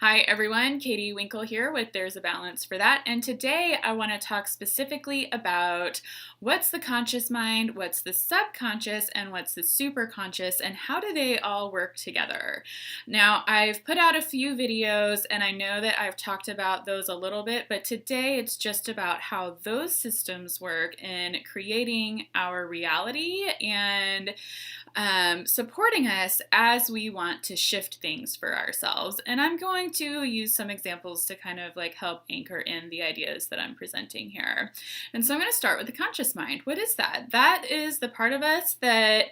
Hi everyone, Katie Winkle here with There's a Balance for That, and today I want to talk specifically about what's the conscious mind, what's the subconscious, and what's the superconscious, and how do they all work together. Now, I've put out a few videos and I know that I've talked about those a little bit, but today it's just about how those systems work in creating our reality and supporting us as we want to shift things for ourselves. And I'm going to use some examples to kind of like help anchor in the ideas that I'm presenting here. And so I'm going to start with the conscious mind. What is that? That is the part of us that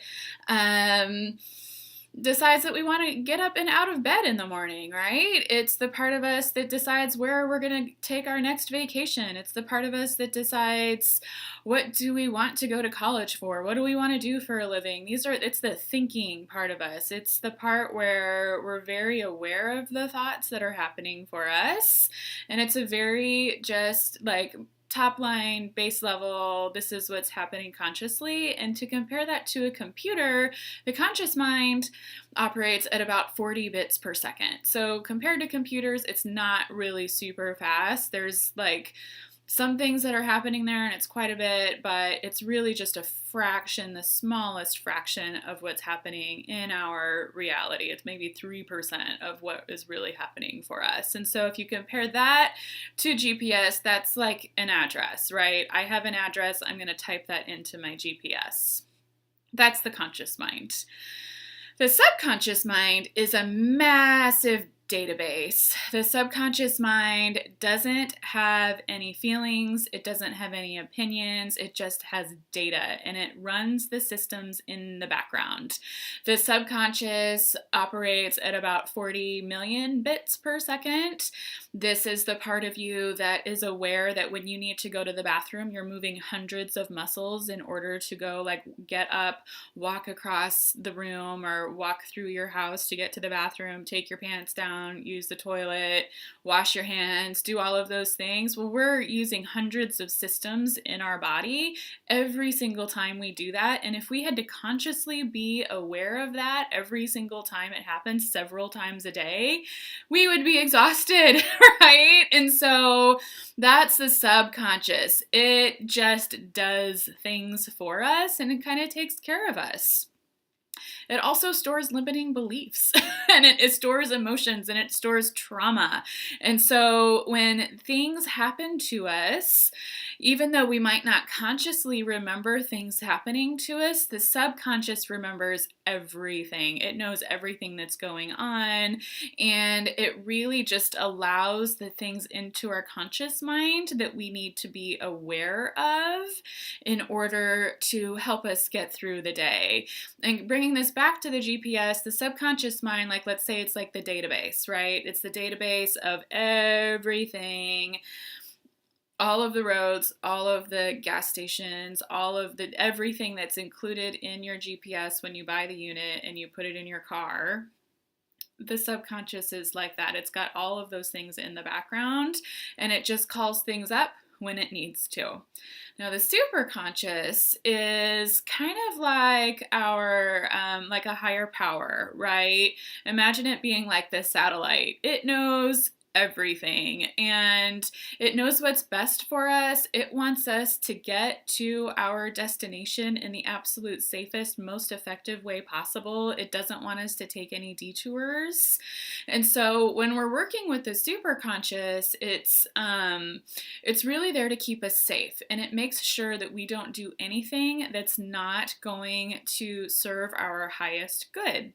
decides that we want to get up and out of bed in the morning, right? It's the part of us that decides where we're going to take our next vacation. It's the part of us that decides what do we want to go to college for? What do we want to do for a living? It's the thinking part of us. It's the part where we're very aware of the thoughts that are happening for us. And it's a very just like top line, base level, this is what's happening consciously. And to compare that to a computer, the conscious mind operates at about 40 bits per second. So compared to computers, it's not really super fast. There's like some things that are happening there, and it's quite a bit, but it's really just a fraction, the smallest fraction of what's happening in our reality. It's maybe 3% of what is really happening for us. And so if you compare that to GPS, that's like an address, right? I have an address, I'm going to type that into my GPS. That's the conscious mind. The subconscious mind is a massive database. The subconscious mind doesn't have any feelings, it doesn't have any opinions, it just has data and it runs the systems in the background. The subconscious operates at about 40 million bits per second. This is the part of you that is aware that when you need to go to the bathroom, you're moving hundreds of muscles in order to go like get up, walk across the room, or walk through your house to get to the bathroom, take your pants down, use the toilet, wash your hands, do all of those things. Well, we're using hundreds of systems in our body every single time we do that. And if we had to consciously be aware of that every single time it happens several times a day, we would be exhausted, right? And so that's the subconscious. It just does things for us and it kind of takes care of us. It also stores limiting beliefs and it stores emotions and it stores trauma. And so when things happen to us, even though we might not consciously remember things happening to us, the subconscious remembers everything. It knows everything that's going on, and it really just allows the things into our conscious mind that we need to be aware of in order to help us get through the day. And bringing this back to the GPS, the subconscious mind, like let's say it's like the database, right? It's the database of everything, all of the roads, all of the gas stations, all of the everything that's included in your GPS when you buy the unit and you put it in your car. The subconscious is like that. It's got all of those things in the background and it just calls things up when it needs to. Now the superconscious is kind of like our, like a higher power, right? Imagine it being like this satellite. It knows everything and it knows what's best for us. It wants us to get to our destination in the absolute safest, most effective way possible. It doesn't want us to take any detours. And so when we're working with the superconscious, it's really there to keep us safe, and it makes sure that we don't do anything that's not going to serve our highest good.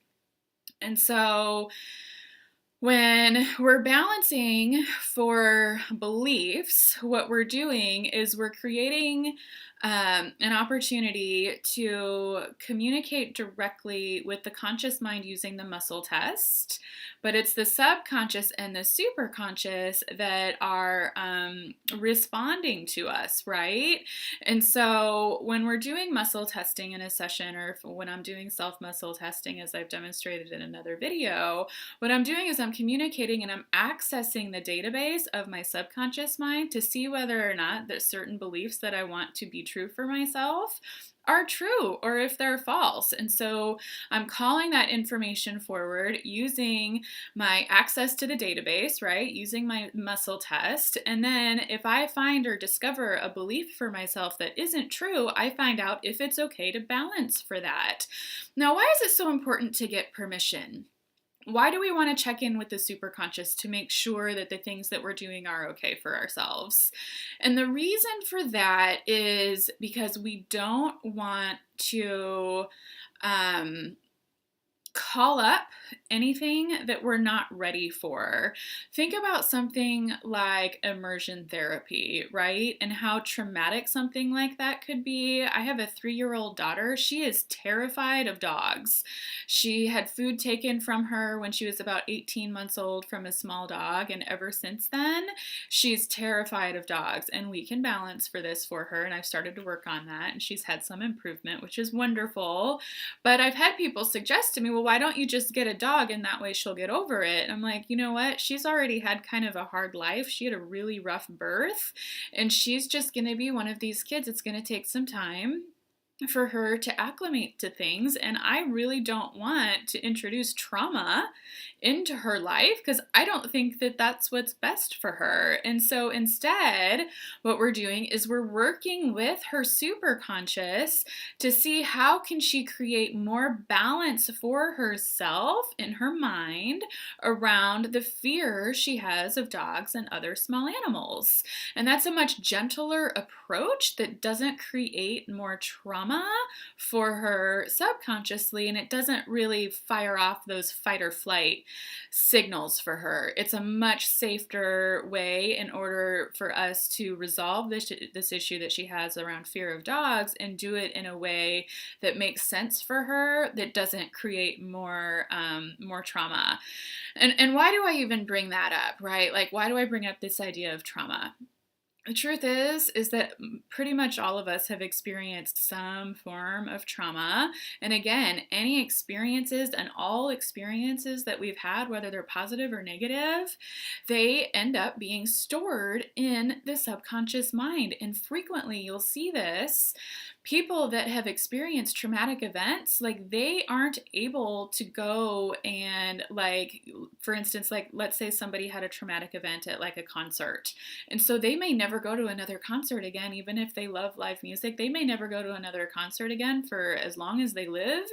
And so when we're balancing for beliefs, what we're doing is we're creating an opportunity to communicate directly with the conscious mind using the muscle test, but it's the subconscious and the superconscious that are responding to us, right? And so when we're doing muscle testing in a session, or when I'm doing self-muscle testing, as I've demonstrated in another video, what I'm doing is I'm communicating and I'm accessing the database of my subconscious mind to see whether or not there's certain beliefs that I want to be true for myself are true or if they're false. And so I'm calling that information forward using my access to the database, right? Using my muscle test. And then if I find or discover a belief for myself that isn't true, I find out if it's okay to balance for that. Now, why is it so important to get permission? Why do we want to check in with the superconscious to make sure that the things that we're doing are okay for ourselves? And the reason for that is because we don't want to call up anything that we're not ready for. Think about something like immersion therapy, right? And how traumatic something like that could be. I have a 3-year-old daughter. She is terrified of dogs. She had food taken from her when she was about 18 months old from a small dog, and ever since then, she's terrified of dogs. And we can balance for this for her, and I've started to work on that, and she's had some improvement, which is wonderful. But I've had people suggest to me, well, why don't you just get a dog and that way she'll get over it? And I'm like, you know what? She's already had kind of a hard life. She had a really rough birth, and she's just going to be one of these kids. It's going to take some time for her to acclimate to things, and I really don't want to introduce trauma into her life because I don't think that that's what's best for her. And so instead, what we're doing is we're working with her superconscious to see how can she create more balance for herself in her mind around the fear she has of dogs and other small animals. And that's a much gentler approach that doesn't create more trauma for her subconsciously, and it doesn't really fire off those fight or flight signals for her. It's a much safer way in order for us to resolve this issue that she has around fear of dogs and do it in a way that makes sense for her, that doesn't create more trauma. And why do I even bring that up, right? Like, why do I bring up this idea of trauma? The truth is that pretty much all of us have experienced some form of trauma. And again, any experiences and all experiences that we've had, whether they're positive or negative, they end up being stored in the subconscious mind. And frequently you'll see this. People that have experienced traumatic events, like they aren't able to go and like, for instance, like let's say somebody had a traumatic event at like a concert. And so they may never go to another concert again, even if they love live music. They may never go to another concert again for as long as they live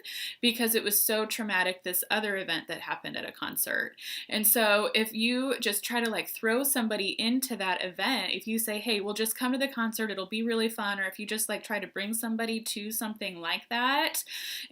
because it was so traumatic, this other event that happened at a concert. And so if you just try to like throw somebody into that event, if you say, hey, we'll just come to the concert, it'll be really fun, or if you just like try to bring somebody to something like that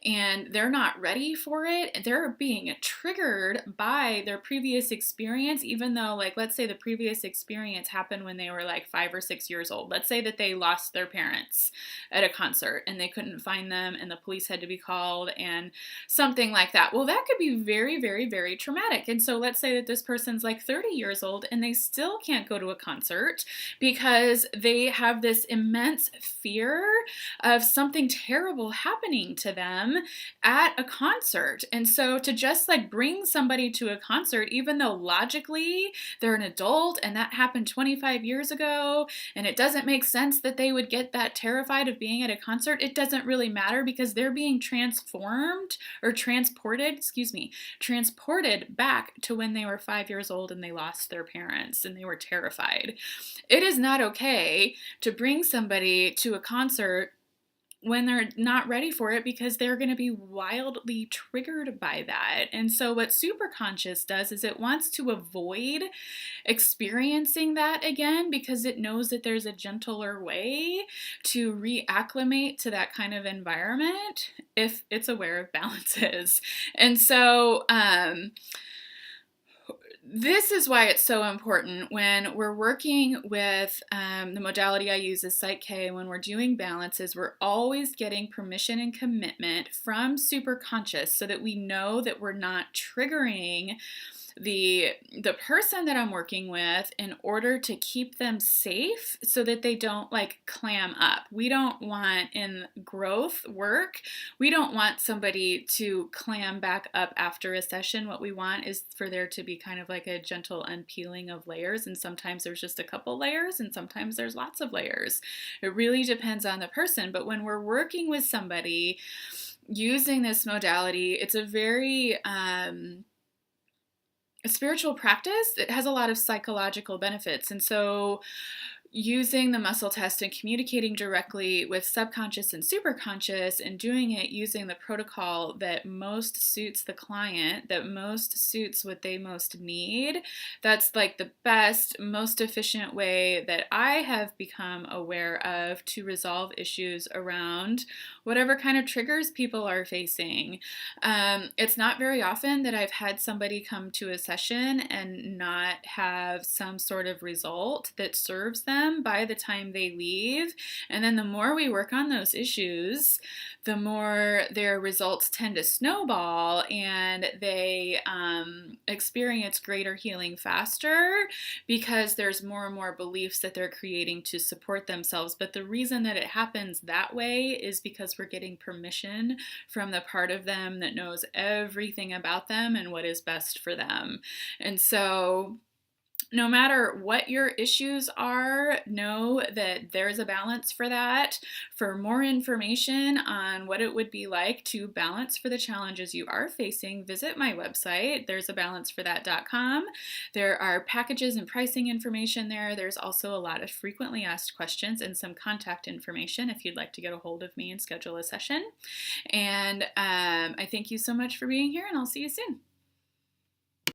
and they're not ready for it, they're being triggered by their previous experience, even though like let's say the previous experience happened when they were like 5 or 6 years old. Let's say that they lost their parents at a concert and they couldn't find them and the police had to be called and something like that. Well, that could be very, very, very traumatic. And so let's say that this person's like 30 years old and they still can't go to a concert because they have this immense fear of something terrible happening to them at a concert. And so to just like bring somebody to a concert, even though logically they're an adult and that happened 25 years ago, and it doesn't make sense that they would get that terrified of being at a concert, it doesn't really matter because they're being transported back to when they were 5 years old and they lost their parents and they were terrified. It is not okay to bring somebody to a concert when they're not ready for it because they're going to be wildly triggered by that. And so what Superconscious does is it wants to avoid experiencing that again because it knows that there's a gentler way to reacclimate to that kind of environment if it's aware of balances. And so this is why it's so important when we're working with the modality I use is PSYCH-K. When we're doing balances, we're always getting permission and commitment from Superconscious so that we know that we're not triggering the person that I'm working with in order to keep them safe so that they don't like clam up. We don't want in growth work, we don't want somebody to clam back up after a session. What we want is for there to be kind of like a gentle unpeeling of layers, and sometimes there's just a couple layers and sometimes there's lots of layers. It really depends on the person, but when we're working with somebody using this modality, it's a very a spiritual practice. It has a lot of psychological benefits. And so using the muscle test and communicating directly with subconscious and superconscious and doing it using the protocol that most suits the client, that most suits what they most need, that's like the best, most efficient way that I have become aware of to resolve issues around whatever kind of triggers people are facing. It's not very often that I've had somebody come to a session and not have some sort of result that serves them by the time they leave. And then the more we work on those issues, the more their results tend to snowball and they experience greater healing faster because there's more and more beliefs that they're creating to support themselves. But the reason that it happens that way is because we're getting permission from the part of them that knows everything about them and what is best for them. And so no matter what your issues are, know that there's a balance for that. For more information on what it would be like to balance for the challenges you are facing, visit my website, there'sabalanceforthat.com. There are packages and pricing information there. There's also a lot of frequently asked questions and some contact information if you'd like to get a hold of me and schedule a session. And I thank you so much for being here, and I'll see you soon.